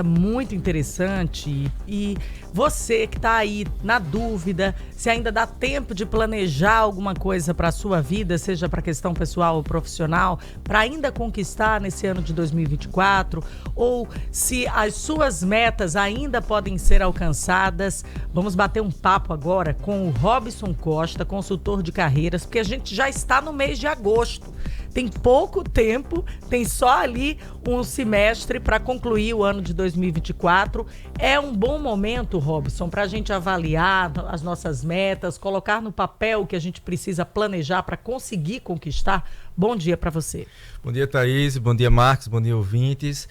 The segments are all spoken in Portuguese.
Muito interessante e você que está aí na dúvida se ainda dá tempo de planejar alguma coisa para a sua vida, seja para questão pessoal ou profissional, para ainda conquistar nesse ano de 2024, ou se as suas metas ainda podem ser alcançadas. Vamos bater um papo agora com o Robson Costa, consultor de carreiras, porque a gente já está no mês de agosto. Tem pouco tempo, tem só ali um semestre para concluir o ano de 2024. É um bom momento, Robson, para a gente avaliar as nossas metas, colocar no papel o que a gente precisa planejar para conseguir conquistar. Bom dia para você. Bom dia, Thaís. Bom dia, Marcos. Bom dia, ouvintes.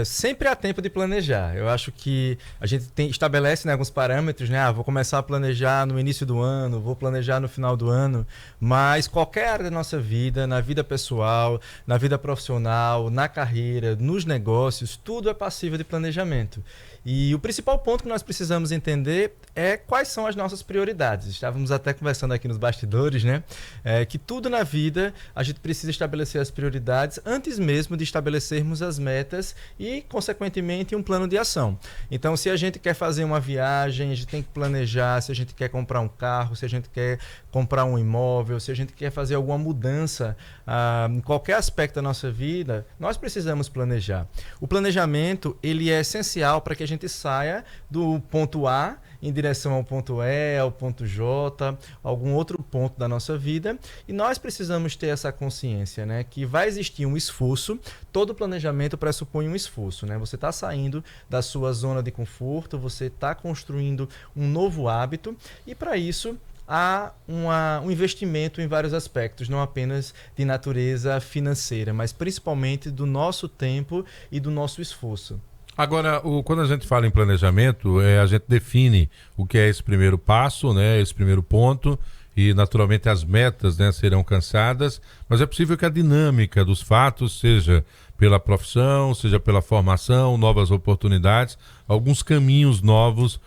Sempre há tempo de planejar. Eu acho que a gente estabelece, né, alguns parâmetros, né? Vou começar a planejar no início do ano, vou planejar no final do ano, mas qualquer área da nossa vida, na vida pessoal, na vida profissional, na carreira, nos negócios, tudo é passível de planejamento. E o principal ponto que nós precisamos entender é quais são as nossas prioridades. Estávamos até conversando aqui nos bastidores, né? Que tudo na vida a gente precisa estabelecer as prioridades antes mesmo de estabelecermos as metas e, consequentemente, um plano de ação. Então, se a gente quer fazer uma viagem, a gente tem que planejar. Se a gente quer comprar um carro, se a gente quer comprar um imóvel, se a gente quer fazer alguma mudança em qualquer aspecto da nossa vida, nós precisamos planejar. O planejamento, ele é essencial para que a gente saia do ponto A em direção ao ponto E, ao ponto J, algum outro ponto da nossa vida, e nós precisamos ter essa consciência, né, que vai existir um esforço. Todo planejamento pressupõe um esforço, né? Você está saindo da sua zona de conforto, você está construindo um novo hábito, e para isso há um investimento em vários aspectos, não apenas de natureza financeira, mas principalmente do nosso tempo e do nosso esforço. Agora, quando a gente fala em planejamento, a gente define o que é esse primeiro passo, né, esse primeiro ponto, e naturalmente as metas, né, serão alcançadas, mas é possível que a dinâmica dos fatos, seja pela profissão, seja pela formação, novas oportunidades, alguns caminhos novos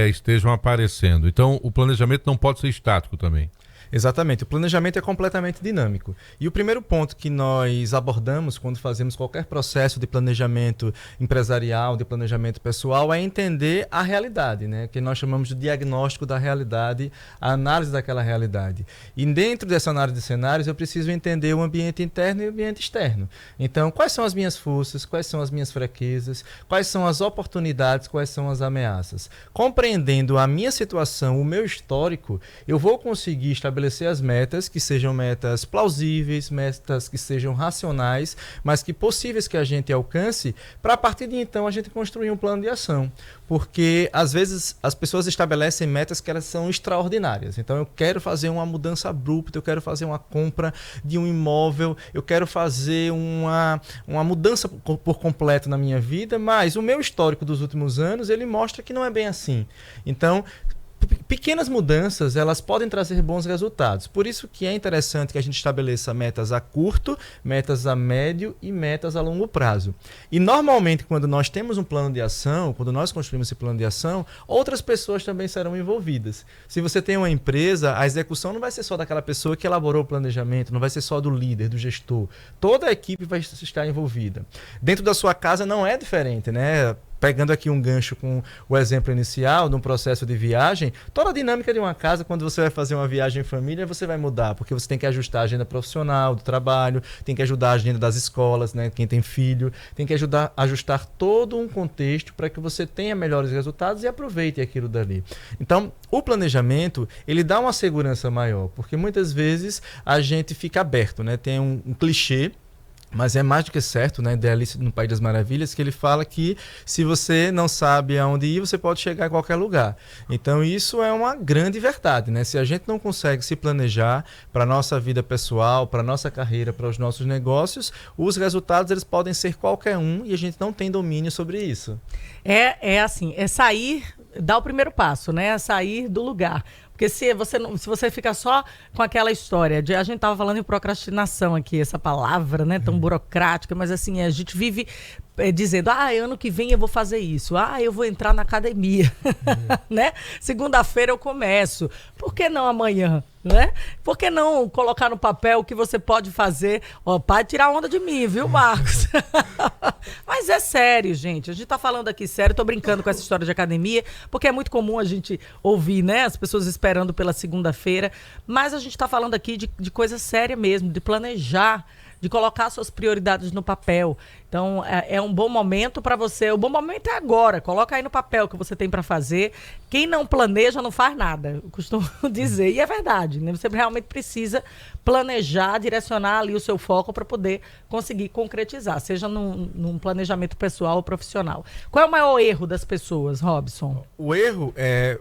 estejam aparecendo. Então, o planejamento não pode ser estático também. Exatamente, o planejamento é completamente dinâmico. E o primeiro ponto que nós abordamos quando fazemos qualquer processo de planejamento empresarial, de planejamento pessoal, é entender a realidade, né? Que nós chamamos de diagnóstico da realidade, a análise daquela realidade. E dentro dessa análise de cenários, eu preciso entender o ambiente interno e o ambiente externo. Então, quais são as minhas forças, quais são as minhas fraquezas, quais são as oportunidades, quais são as ameaças. Compreendendo a minha situação, o meu histórico, eu vou conseguir estabelecer as metas que sejam metas plausíveis, metas que sejam racionais, mas que possíveis que a gente alcance, para a partir de então a gente construir um plano de ação. Porque às vezes as pessoas estabelecem metas que elas são extraordinárias. Então eu quero fazer uma mudança abrupta, eu quero fazer uma compra de um imóvel, eu quero fazer uma mudança por completo na minha vida, mas o meu histórico dos últimos anos, ele mostra que não é bem assim. Então, pequenas mudanças, elas podem trazer bons resultados. Por isso que é interessante que a gente estabeleça metas a curto, metas a médio e metas a longo prazo. E normalmente, quando nós temos um plano de ação, quando nós construímos esse plano de ação, outras pessoas também serão envolvidas. Se você tem uma empresa, a execução não vai ser só daquela pessoa que elaborou o planejamento, não vai ser só do líder, do gestor. Toda a equipe vai estar envolvida. Dentro da sua casa não é diferente, né? Pegando aqui um gancho com o exemplo inicial de um processo de viagem, toda a dinâmica de uma casa, quando você vai fazer uma viagem em família, você vai mudar, porque você tem que ajustar a agenda profissional, do trabalho, tem que ajudar a agenda das escolas, né? Quem tem filho, tem que ajustar todo um contexto para que você tenha melhores resultados e aproveite aquilo dali. Então, o planejamento, ele dá uma segurança maior, porque muitas vezes a gente fica aberto, né? Tem um clichê, mas é mais do que certo, né, de Alice no País das Maravilhas, que ele fala que se você não sabe aonde ir, você pode chegar a qualquer lugar. Então isso é uma grande verdade, né? Se a gente não consegue se planejar para a nossa vida pessoal, para a nossa carreira, para os nossos negócios, os resultados eles podem ser qualquer um e a gente não tem domínio sobre isso. É assim, é sair, dar o primeiro passo, né? Sair do lugar. Porque se você fica só com aquela história de... A gente estava falando em procrastinação aqui, essa palavra, né, tão burocrática, mas assim, a gente vive dizendo, ano que vem eu vou fazer isso, eu vou entrar na academia, né? Segunda-feira eu começo, por que não amanhã? né? Por que não colocar no papel o que você pode fazer? Ó, para tirar onda de mim, viu, Marcos? Mas é sério, gente. A gente tá falando aqui sério, tô brincando com essa história de academia, porque é muito comum a gente ouvir, né? As pessoas esperando pela segunda-feira. Mas a gente tá falando aqui de coisa séria mesmo, de planejar, de colocar suas prioridades no papel. Então, é um bom momento para você. O bom momento é agora. Coloca aí no papel o que você tem para fazer. Quem não planeja não faz nada, eu costumo dizer. E é verdade, né? Você realmente precisa planejar, direcionar ali o seu foco para poder conseguir concretizar, seja num planejamento pessoal ou profissional. Qual é o maior erro das pessoas, Robson? O erro é...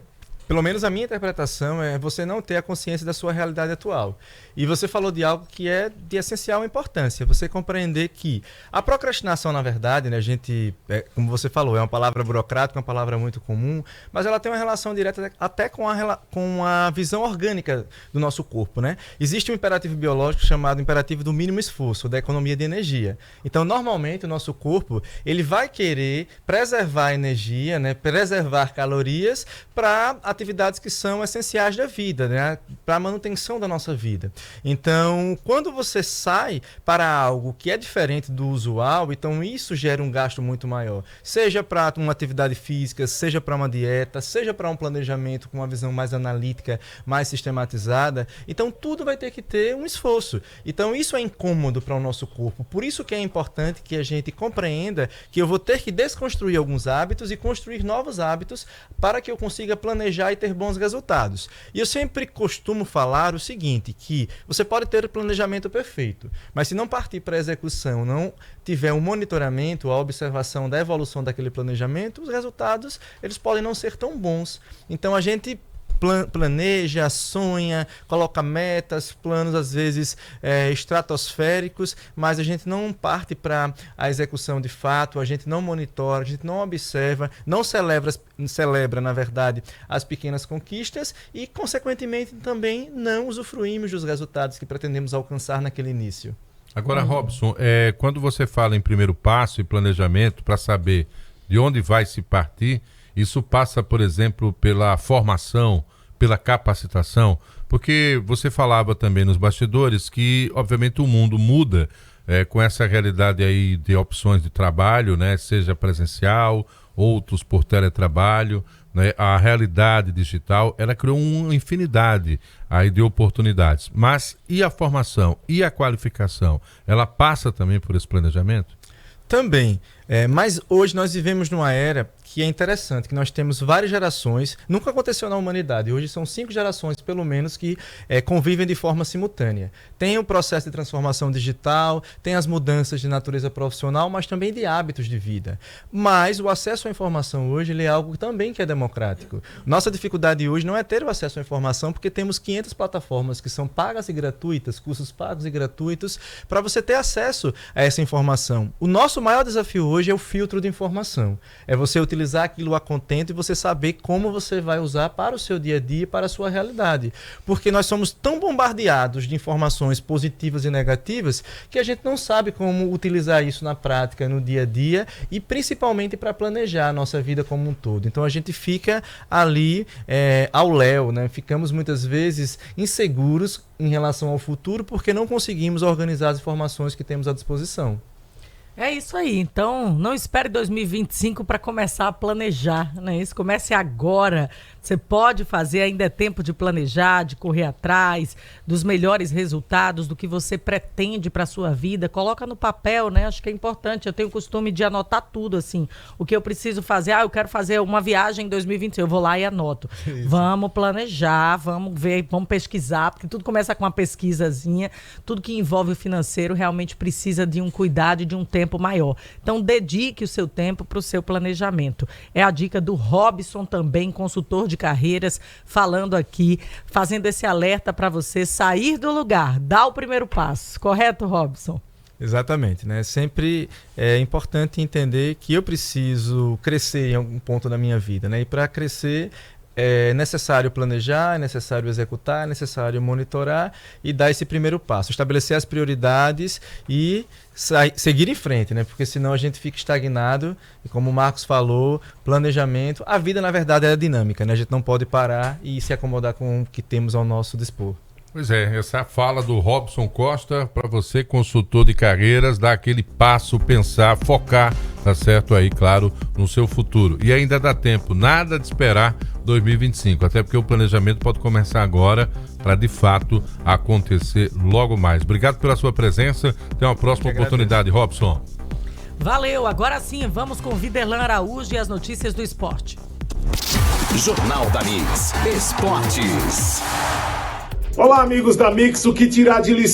Pelo menos a minha interpretação é você não ter a consciência da sua realidade atual. E você falou de algo que é de essencial importância, você compreender que a procrastinação, na verdade, né, a gente, como você falou, é uma palavra burocrática, uma palavra muito comum, mas ela tem uma relação direta até com a visão orgânica do nosso corpo, né? Existe um imperativo biológico chamado imperativo do mínimo esforço, da economia de energia. Então, normalmente, o nosso corpo ele vai querer preservar energia, né, preservar calorias para atividades que são essenciais da vida, né? Para a manutenção da nossa vida. Então, quando você sai para algo que é diferente do usual, então isso gera um gasto muito maior. Seja para uma atividade física, seja para uma dieta, seja para um planejamento com uma visão mais analítica, mais sistematizada. Então, tudo vai ter que ter um esforço. Então, isso é incômodo para o nosso corpo. Por isso que é importante que a gente compreenda que eu vou ter que desconstruir alguns hábitos e construir novos hábitos para que eu consiga planejar e ter bons resultados. E eu sempre costumo falar o seguinte, que você pode ter o planejamento perfeito, mas se não partir para a execução, não tiver um monitoramento, a observação da evolução daquele planejamento, os resultados eles podem não ser tão bons. Então a gente planeja, sonha, coloca metas, planos às vezes estratosféricos, mas a gente não parte para a execução de fato, a gente não monitora, a gente não observa, não celebra, na verdade, as pequenas conquistas e, consequentemente, também não usufruímos dos resultados que pretendemos alcançar naquele início. Agora, Robson, quando você fala em primeiro passo e planejamento para saber de onde vai se partir, isso passa, por exemplo, pela formação, pela capacitação, porque você falava também nos bastidores que, obviamente, o mundo muda com essa realidade aí de opções de trabalho, né? Seja presencial, outros por teletrabalho, né? A realidade digital, ela criou uma infinidade aí de oportunidades. Mas e a formação, e a qualificação? Ela passa também por esse planejamento? Também, mas hoje nós vivemos numa era que é interessante, que nós temos várias gerações, nunca aconteceu na humanidade, hoje são 5 gerações pelo menos que convivem de forma simultânea. Tem o processo de transformação digital, tem as mudanças de natureza profissional, mas também de hábitos de vida. Mas o acesso à informação hoje ele é algo também que é democrático. Nossa dificuldade hoje não é ter o acesso à informação, porque temos 500 plataformas que são pagas e gratuitas, cursos pagos e gratuitos, para você ter acesso a essa informação. O nosso maior desafio hoje é o filtro de informação. É você utilizar aquilo a contento e você saber como você vai usar para o seu dia a dia e para a sua realidade. Porque nós somos tão bombardeados de informações positivas e negativas que a gente não sabe como utilizar isso na prática, no dia a dia e principalmente para planejar a nossa vida como um todo. Então a gente fica ali ao léu, né? Ficamos muitas vezes inseguros em relação ao futuro porque não conseguimos organizar as informações que temos à disposição. É isso aí, então não espere 2025 para começar a planejar, né? Isso comece agora. Você pode fazer, ainda é tempo de planejar, de correr atrás dos melhores resultados, do que você pretende para a sua vida. Coloca no papel, né? Acho que é importante. Eu tenho o costume de anotar tudo, assim. O que eu preciso fazer, eu quero fazer uma viagem em 2026, eu vou lá e anoto. Isso. Vamos planejar, vamos ver, vamos pesquisar, porque tudo começa com uma pesquisazinha. Tudo que envolve o financeiro realmente precisa de um cuidado e de um tempo maior. Então, dedique o seu tempo para o seu planejamento. É a dica do Robson também, consultor de carreiras, falando aqui, fazendo esse alerta para você sair do lugar, dar o primeiro passo. Correto, Robson? Exatamente, né? Sempre é importante entender que eu preciso crescer em algum ponto da minha vida, né? E para crescer é necessário planejar, é necessário executar, é necessário monitorar e dar esse primeiro passo, estabelecer as prioridades e seguir em frente, né? Porque senão a gente fica estagnado e, como o Marcos falou, planejamento, a vida na verdade é dinâmica, né? A gente não pode parar e se acomodar com o que temos ao nosso dispor. Pois é, essa é a fala do Robson Costa para você, consultor de carreiras, dar aquele passo, pensar, focar, tá certo aí, claro, no seu futuro. E ainda dá tempo, nada de esperar 2025, até porque o planejamento pode começar agora para de fato acontecer logo mais. Obrigado pela sua presença, até uma próxima oportunidade, Robson. Valeu, agora sim, vamos com Viderlan Araújo e as notícias do esporte. Jornal da Mix Esportes. Olá, amigos da Mix, o que tirar de lição